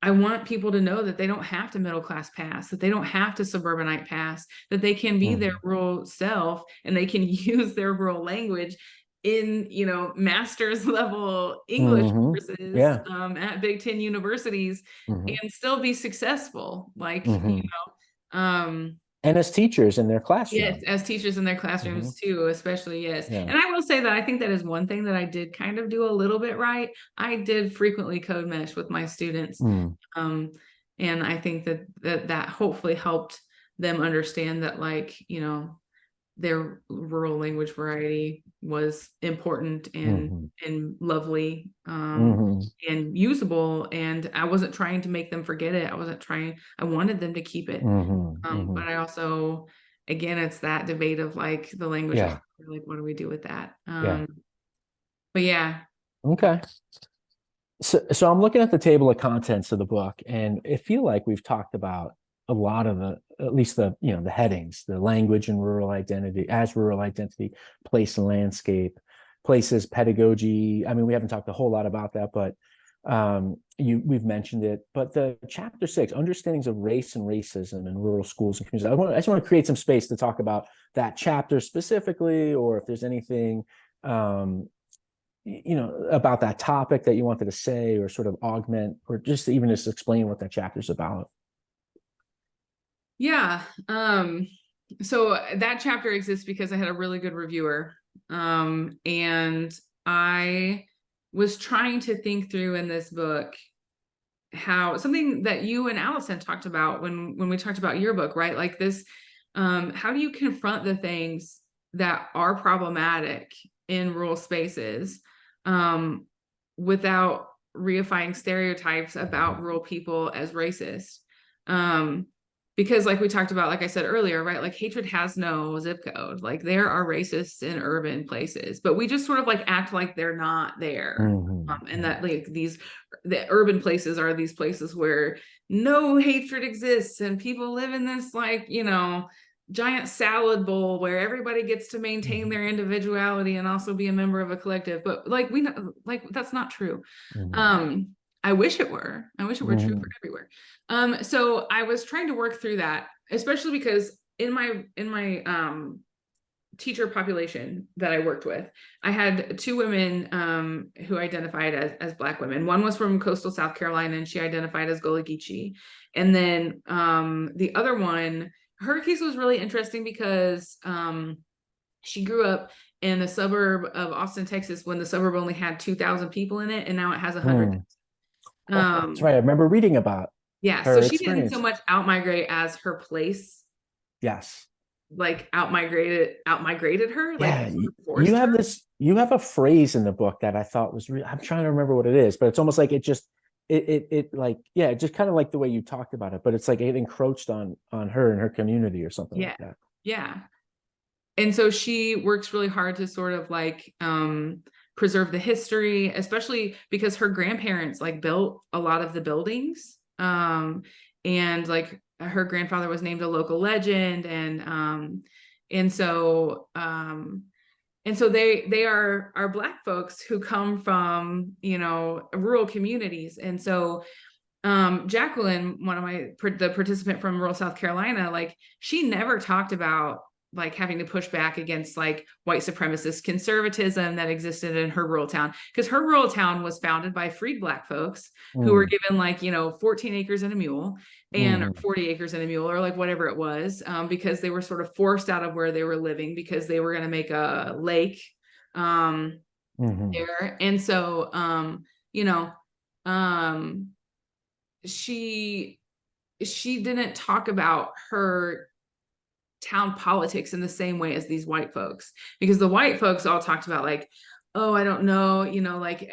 I want people to know that they don't have to middle class pass, that they don't have to suburbanite pass, that they can be their Hmm. rural self, and they can use their rural language in, master's level English Hmm. courses, Yeah. at Big Ten universities, Hmm. and still be successful. Like, Hmm. um, And as teachers in their yes, classroom. as teachers in their Hmm. classrooms too, especially, yes. Yeah. And I will say that I think that is one thing that I did kind of do a little bit right. I did frequently code mesh with my students. Mm. Um, and I think that hopefully helped them understand that, like, their rural language variety was important Hmm. and lovely, Hmm. and usable. And I wasn't trying to make them forget it. I wanted them to keep it. Hmm. Hmm. But I also, again, it's that debate of like the language of Yeah. color, like, what do we do with that? Yeah. But yeah. Okay. So I'm looking at the table of contents of the book, and I feel like we've talked about a lot of at least the headings, the language and rural identity, as rural identity, place and landscape, places, pedagogy. I mean, we haven't talked a whole lot about that, but we've mentioned it. But the chapter 6, understandings of race and racism in rural schools and communities. I just want to create some space to talk about that chapter specifically, or if there's anything um, about that topic that you wanted to say or sort of augment or just even just explain what that chapter's about. Yeah. So that chapter exists because I had a really good reviewer. And I was trying to think through in this book how something that you and Allison talked about when we talked about your book, right? Like this, how do you confront the things that are problematic in rural spaces, um, without reifying stereotypes about rural people as racist? Um, because like we talked about, like I said earlier, right? Like hatred has no zip code. Like there are racists in urban places, but we just sort of like act like they're not there. And Mm-hmm. that like the urban places are these places where no hatred exists and people live in this, like, giant salad bowl where everybody gets to maintain Mm-hmm. their individuality and also be a member of a collective. But like we know, like that's not true. Mm-hmm. um I wish it were. I wish it were true for Mm-hmm. everywhere. So I was trying to work through that, especially because in my teacher population that I worked with, I had two women, who identified as Black women. One was from coastal South Carolina, and she identified as Gullah Geechee. And then, the other one, her case was really interesting because, she grew up in a suburb of Austin, Texas, when the suburb only had 2,000 people in it, and now it has 100. Mm. Oh, that's Um, right. I remember reading about yeah, so her she didn't so experience. much outmigrate as her place, Yes. like outmigrated her, like Yeah. sort of You forced have her. you have a phrase in the book that I thought was I'm trying to remember what it is, but it's almost like it like, yeah, just kind of like the way you talked about it, but it's like it encroached on her and her community or something like Yeah. that. Yeah. And so she works really hard to sort of like, preserve the history, especially because her grandparents like built a lot of the buildings. And like her grandfather was named a local legend, and so they are Black folks who come from, rural communities. And so, Jacqueline, one of the participant from rural South Carolina, like she never talked about like having to push back against like white supremacist conservatism that existed in her rural town, because her rural town was founded by freed Black folks who were Mm. given like, 14 acres and a mule, and or Hmm. 40 acres and a mule, or like whatever it was, because they were sort of forced out of where they were living because they were going to make a lake, Mm-hmm. there. And so, you know, um, she didn't talk about her town politics in the same way as these white folks, because the white folks all talked about like, oh, I don't know, like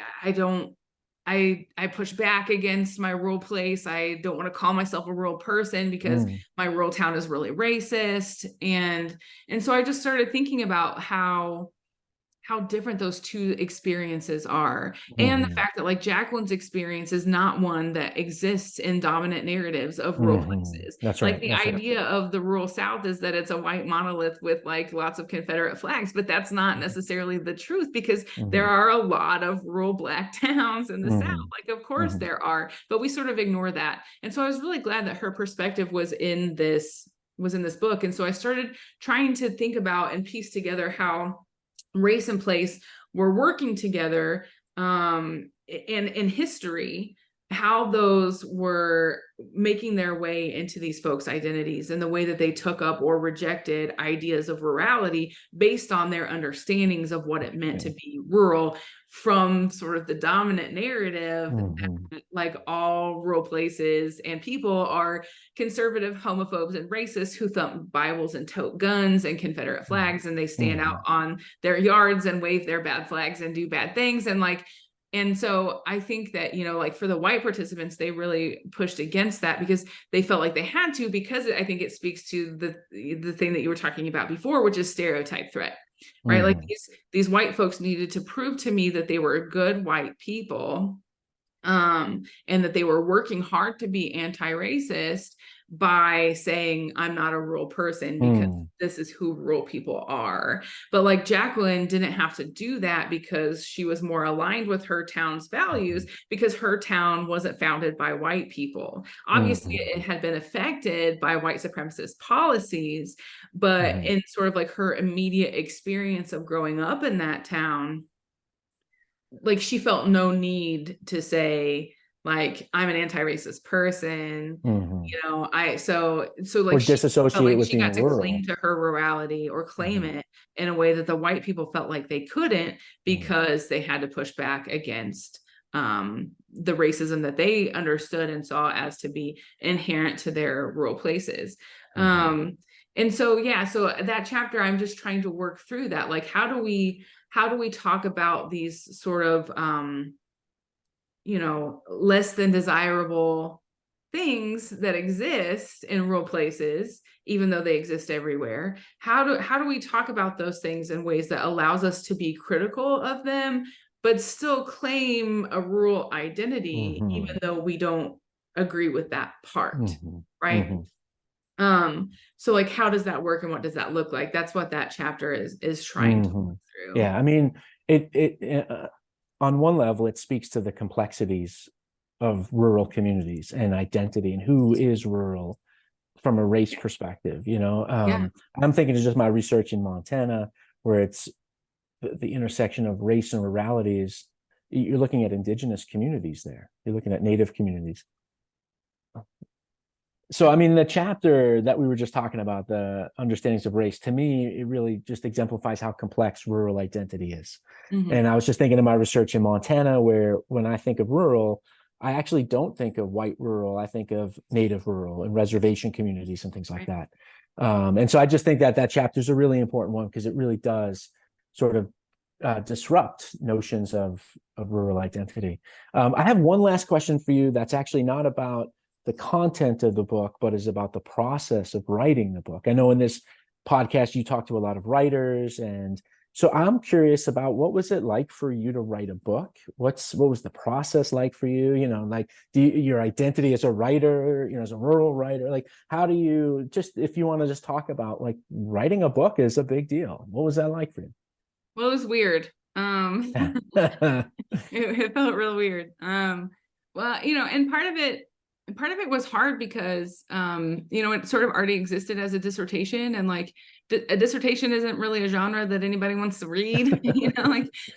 I push back against my rural place. I don't want to call myself a rural person because Mm. my rural town is really racist. And so I just started thinking about how different those two experiences are. And the Mm-hmm. fact that like Jacqueline's experience is not one that exists in dominant narratives of rural Mm-hmm. places. That's Like right. the That's right. idea of the rural South is that it's a white monolith with like lots of Confederate flags, but that's not necessarily the truth, because there Mm-hmm. are a lot of rural Black towns in the South. Mm-hmm. Like, of course Mm-hmm. there are, but we sort of ignore that. And so I was really glad that her perspective was in this book. And so I started trying to think about and piece together how race and place were working together, and in history, how those were making their way into these folks' identities and the way that they took up or rejected ideas of rurality based on their understandings of what it meant to be rural, from sort of the dominant narrative Mm-hmm. that, like, all rural places and people are conservative, homophobes, and racists who thump Bibles and tote guns and Confederate flags, and they stand Mm-hmm. out on their yards and wave their bad flags and do bad things. And so I think that, like for the white participants, they really pushed against that because they felt like they had to, because I think it speaks to the thing that you were talking about before, which is stereotype threat, right? Like Mm-hmm. these white folks needed to prove to me that they were good white people, and that they were working hard to be anti-racist by saying, I'm not a rural person because Mm-hmm. this is who rural people are. But like Jacqueline didn't have to do that because she was more aligned with her town's values, because her town wasn't founded by white people. Obviously, Mm-hmm. it had been affected by white supremacist policies, but Mm-hmm. in sort of like her immediate experience of growing up in that town, like she felt no need to say like, I'm an anti-racist person. Mm-hmm. So like Or she felt disassociate like with she got being to cling rural. to her rurality or claim Mm-hmm. it in a way that the white people felt like they couldn't, Mm-hmm. because they had to push back against the racism that they understood and saw as to be inherent to their rural places. Mm-hmm. And so yeah, so that chapter, I'm just trying to work through that. Like, how do we talk about these sort of less than desirable things that exist in rural places, even though they exist everywhere? How do we talk about those things in ways that allows us to be critical of them, but still claim a rural identity, Mm-hmm. even though we don't agree with that part, Mm-hmm. right? Mm-hmm. So like, how does that work and what does that look like? That's what that chapter is trying to Mm-hmm. work through. Yeah, I mean, it on one level, it speaks to the complexities of rural communities and identity and who is rural from a race perspective. Yeah. I'm thinking of just my research in Montana, where it's the intersection of race and rurality is, you're looking at indigenous communities there. You're looking at native communities. So, I mean, the chapter that we were just talking about, the understandings of race, to me, it really just exemplifies how complex rural identity is. Mm-hmm. And I was just thinking of my research in Montana, where when I think of rural, I actually don't think of white rural. I think of native rural and reservation communities and things like Right. that. And so I just think that that chapter is a really important one because it really does sort of disrupt notions of rural identity. I have one last question for you that's actually not about the content of the book, but is about the process of writing the book. I know in this podcast you talk to a lot of writers, and so I'm curious about what was it like for you to write a book? What was the process like for you? Like your identity as a writer, as a rural writer, like how do you, just if you want to just talk about like writing a book is a big deal. What was that like for you? Well, it was weird. It felt real weird. Well, and part of it was hard because it sort of already existed as a dissertation, and like a dissertation isn't really a genre that anybody wants to read. Like we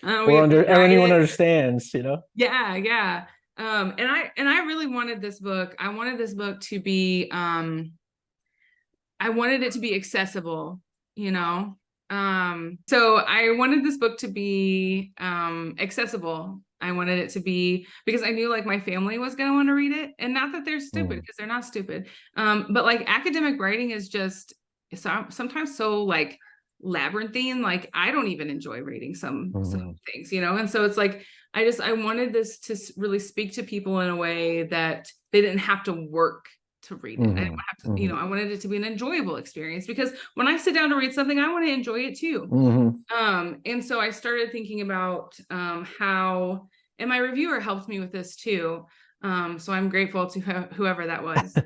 Or have to or write anyone it. understands. Yeah, yeah. And I really wanted this book. I wanted this book to be I wanted it to be accessible, you know. So I wanted this book to be accessible. I wanted it to be, because I knew like my family was going to want to read it, and not that they're stupid, because they're not stupid. But like academic writing is just sometimes so like labyrinthine. Like I don't even enjoy reading some things, you know? And so it's like I wanted this to really speak to people in a way that they didn't have to work to read it. I didn't have to, you know, I wanted it to be an enjoyable experience, because when I sit down to read something, I want to enjoy it too. And so I started thinking about how, and my reviewer helped me with this too. So I'm grateful to whoever that was.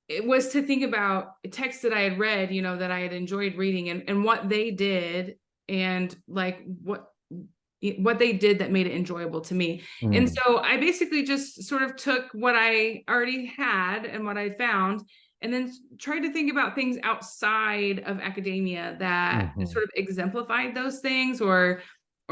It was to think about texts that I had read, you know, that I had enjoyed reading, and what they did, and like what they did that made it enjoyable to me. And so I basically just sort of took what I already had and what I found, and then tried to think about things outside of academia that sort of exemplified those things, or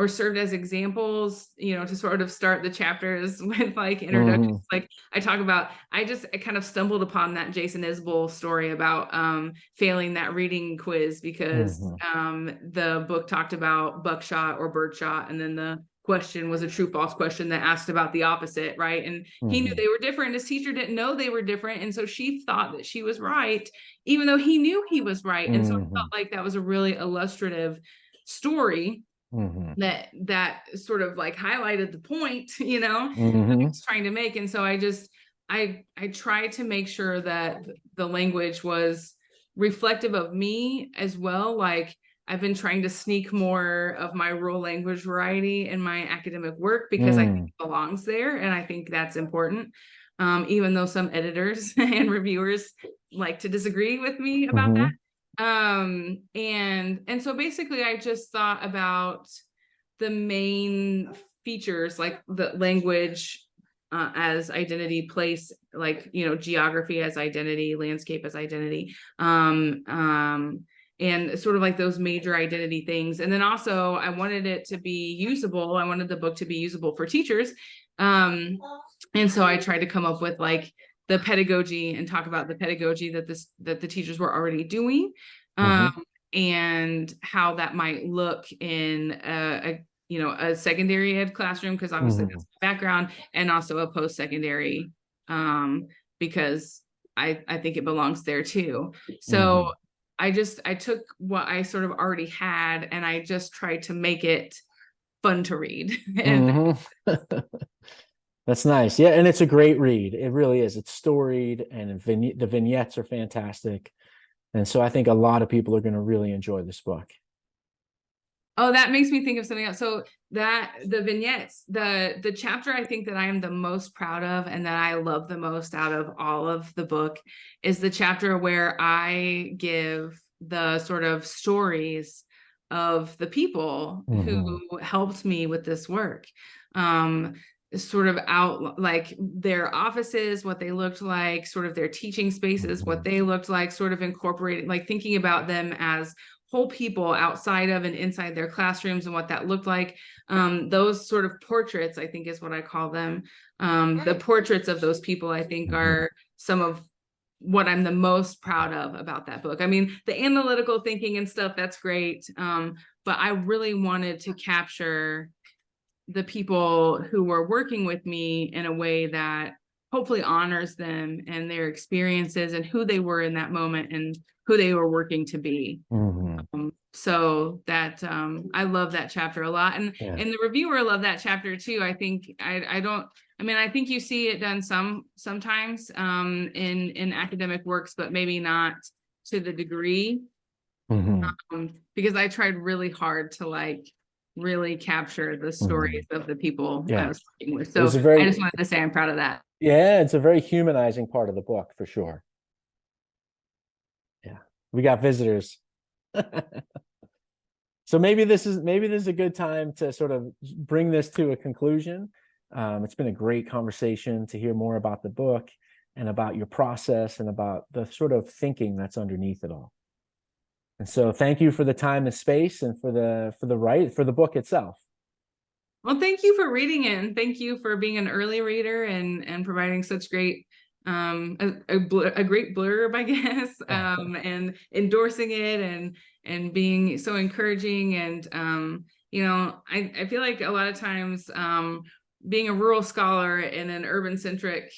served as examples, you know, to sort of start the chapters with like introductions. Like I kind of stumbled upon that Jason Isbell story about failing that reading quiz because the book talked about buckshot or birdshot, and then the question was a true false question that asked about the opposite, right? And he knew they were different. His teacher didn't know they were different, and so she thought that she was right, even though he knew he was right. And so I felt like that was a really illustrative story that sort of like highlighted the point, you know, that I was trying to make. And so I tried to make sure that the language was reflective of me as well. Like I've been trying to sneak more of my rural language variety in my academic work, because I think it belongs there, and I think that's important. Even though some editors and reviewers like to disagree with me about that. And so basically I just thought about the main features, like the language as identity, place, like, you know, geography as identity, landscape as identity, and sort of like those major identity things. And then also I wanted it to be usable. I wanted the book to be usable for teachers. And so I tried to come up with like the pedagogy and talk about the pedagogy that the teachers were already doing, and how that might look in a secondary ed classroom, because obviously that's my background, and also a post-secondary, because I think it belongs there too. So I took what I sort of already had, and I just tried to make it fun to read. That's nice. Yeah, and it's a great read. It really is. It's storied, and the vignettes are fantastic. And so I think a lot of people are going to really enjoy this book. Oh, that makes me think of something else. So that the vignettes, the chapter I think that I am the most proud of and that I love the most out of all of the book is the chapter where I give the sort of stories of the people who helped me with this work. Sort of out like their offices, what they looked like, sort of their teaching spaces, what they looked like, sort of incorporating, like thinking about them as whole people outside of and inside their classrooms and what that looked like. Those sort of portraits, I think is what I call them. The portraits of those people, I think, are some of what I'm the most proud of about that book. I mean, the analytical thinking and stuff, that's great. But I really wanted to capture the people who were working with me in a way that hopefully honors them and their experiences and who they were in that moment and who they were working to be. So that I love that chapter a lot, and the reviewer loved that chapter too. I think I think you see it done sometimes in academic works, but maybe not to the degree, because I tried really hard to like really capture the stories of the people I was working with. So I just wanted to say I'm proud of that. Yeah, it's a very humanizing part of the book for sure. Yeah, we got visitors. So maybe this is a good time to sort of bring this to a conclusion. It's been a great conversation to hear more about the book and about your process and about the sort of thinking that's underneath it all. And so thank you for the time and space and for the book itself. Well, thank you for reading it, and thank you for being an early reader and providing such great a great blurb, I guess, and endorsing it and being so encouraging. And I feel like a lot of times, being a rural scholar in an urban centric,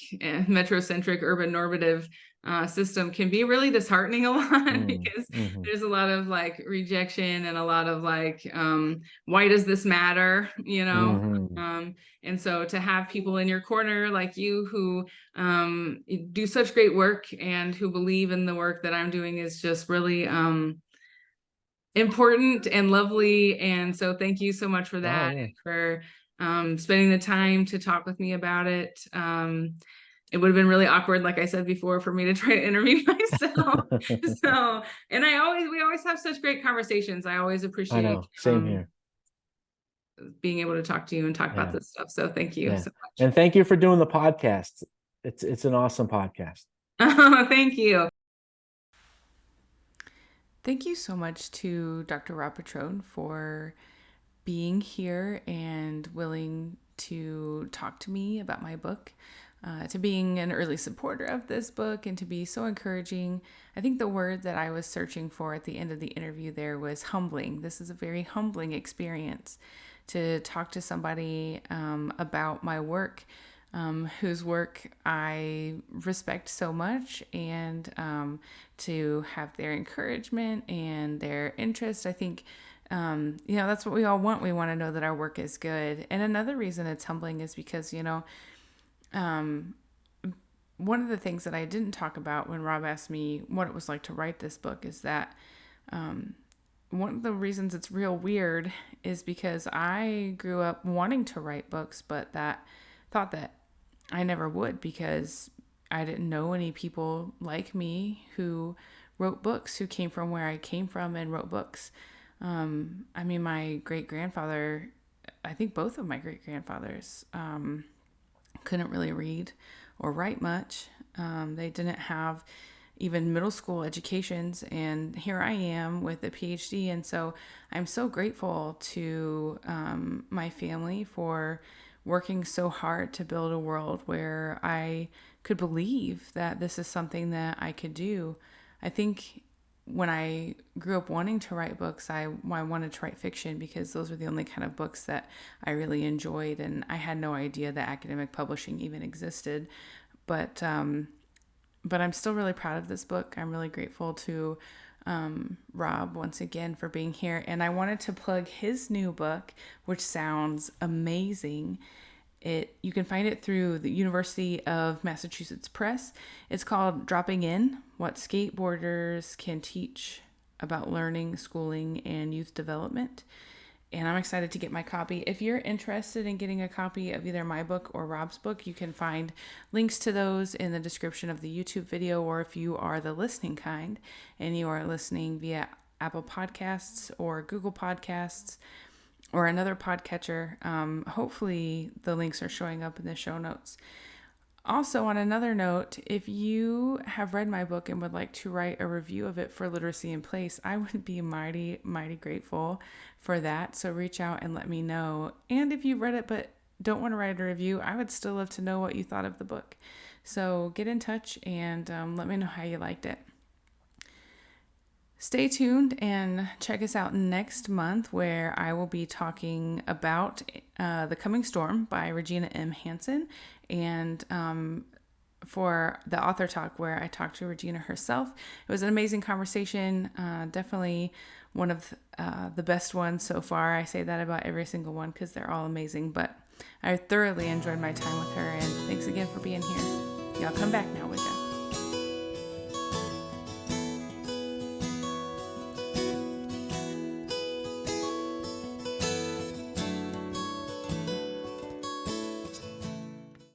metro-centric, urban normative system can be really disheartening a lot because Mm-hmm. there's a lot of like rejection and a lot of like, why does this matter? Mm-hmm. And so to have people in your corner like you who do such great work and who believe in the work that I'm doing is just really important and lovely. And so thank you so much for Oh that, yeah. and for spending the time to talk with me about it. It would have been really awkward, like I said before, for me to try to interview myself. So, and we always have such great conversations. I always I appreciate know. Same here. being able to talk to you and talk about Yeah. this stuff. So thank you Yeah. so much. And thank you for doing the podcast. It's an awesome podcast. Thank you. Thank you so much to Dr. Rob Petrone for being here and willing to talk to me about my book, to being an early supporter of this book, and to be so encouraging. I think the word that I was searching for at the end of the interview there was humbling. This is a very humbling experience to talk to somebody about my work, whose work I respect so much, and to have their encouragement and their interest. I think that's what we all want. We want to know that our work is good. And another reason it's humbling is because, one of the things that I didn't talk about when Rob asked me what it was like to write this book is that one of the reasons it's real weird is because I grew up wanting to write books, but thought that I never would because I didn't know any people like me who wrote books, who came from where I came from and wrote books. My great-grandfather, I think both of my great-grandfathers couldn't really read or write much. They didn't have even middle school educations, and here I am with a PhD. And so I'm so grateful to my family for working so hard to build a world where I could believe that this is something that I could do. I think when I grew up wanting to write books, I wanted to write fiction because those were the only kind of books that I really enjoyed, and I had no idea that academic publishing even existed. But I'm still really proud of this book. I'm really grateful to Rob once again for being here, and I wanted to plug his new book, which sounds amazing. You can find it through the University of Massachusetts Press. It's called Dropping In: What Skateboarders Can Teach About Learning, Schooling, and Youth Development. And I'm excited to get my copy. If you're interested in getting a copy of either my book or Rob's book, you can find links to those in the description of the YouTube video, or if you are the listening kind and you are listening via Apple Podcasts or Google Podcasts or another podcatcher, hopefully the links are showing up in the show notes. Also, on another note, if you have read my book and would like to write a review of it for Literacy in Place, I would be mighty, mighty grateful for that. So reach out and let me know. And if you've read it but don't want to write a review, I would still love to know what you thought of the book. So get in touch and let me know how you liked it. Stay tuned and check us out next month, where I will be talking about The Coming Storm by Regina M. Hansen, and for the author talk where I talked to Regina herself. It was an amazing conversation, definitely one of the best ones so far. I say that about every single one because they're all amazing, but I thoroughly enjoyed my time with her, and thanks again for being here. Y'all come back now with us.